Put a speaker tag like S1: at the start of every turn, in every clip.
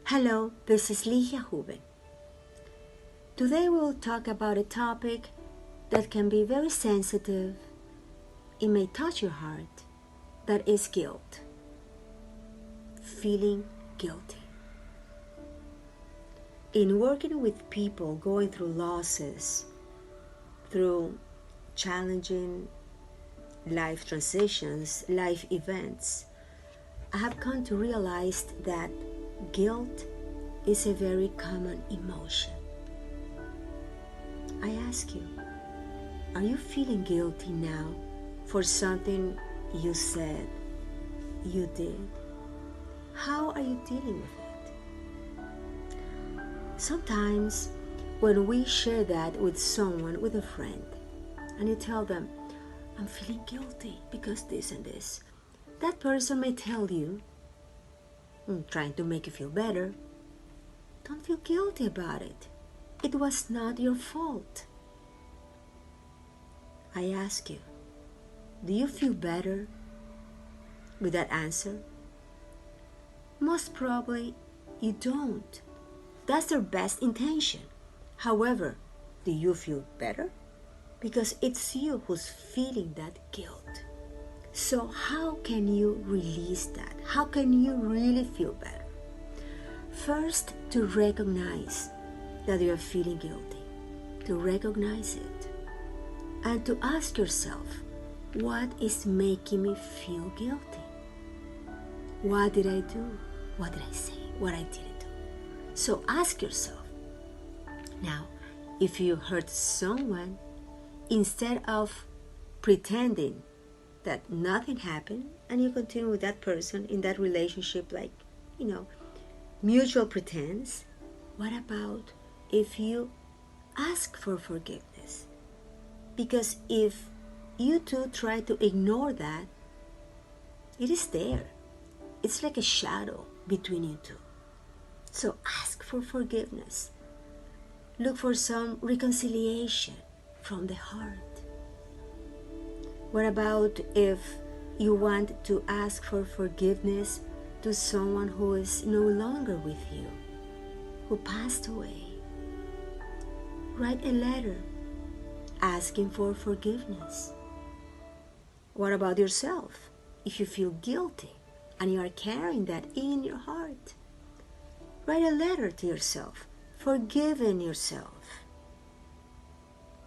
S1: Hello, this is Ligia Houben. Today we will talk about a topic that can be very sensitive. It may touch your heart. That is guilt. Feeling guilty. In working with people going through losses, through challenging life transitions, life events, I have come to realize that guilt is a very common emotion. I ask you, are you feeling guilty now for something you said, you did? How are you dealing with it? Sometimes when we share that with someone, with a friend, and you tell them, I'm feeling guilty because this and this, that person may tell you, trying to make you feel better, don't feel guilty about it. It was not your fault. I ask you, do you feel better with that answer? Most probably you don't. That's their best intention. However, do you feel better? Because it's you who's feeling that guilt. So how can you release that? How can you really feel better? First, to recognize that you are feeling guilty. To recognize it. And to ask yourself, what is making me feel guilty? What did I do? What did I say? What I didn't do? So ask yourself. Now, if you hurt someone, instead of pretending that nothing happened and you continue with that person in that relationship like, mutual pretense, what about if you ask for forgiveness? Because if you two try to ignore that, it is there. It's like a shadow between you two. So ask for forgiveness. Look for some reconciliation from the heart. What about if you want to ask for forgiveness to someone who is no longer with you, who passed away? Write a letter asking for forgiveness. What about yourself? If you feel guilty and you are carrying that in your heart, write a letter to yourself, forgiving yourself.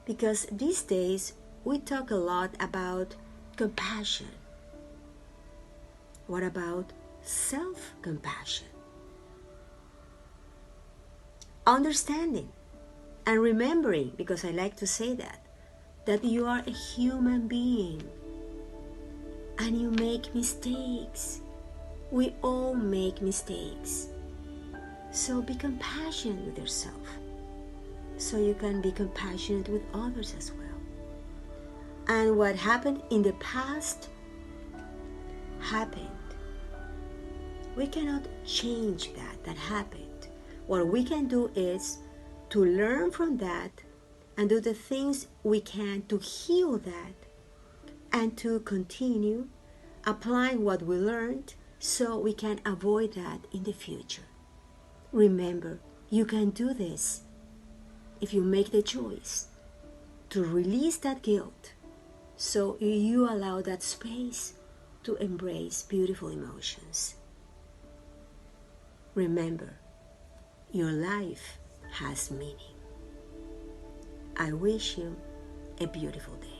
S1: Because these days, we talk a lot about compassion. What about self-compassion? Understanding and remembering, because I like to say that you are a human being and you make mistakes. We all make mistakes. So be compassionate with yourself so you can be compassionate with others as well. And what happened in the past happened. We cannot change that happened. What we can do is to learn from that and do the things we can to heal that and to continue applying what we learned so we can avoid that in the future. Remember, you can do this if you make the choice to release that guilt. So you allow that space to embrace beautiful emotions. Remember, your life has meaning. I wish you a beautiful day.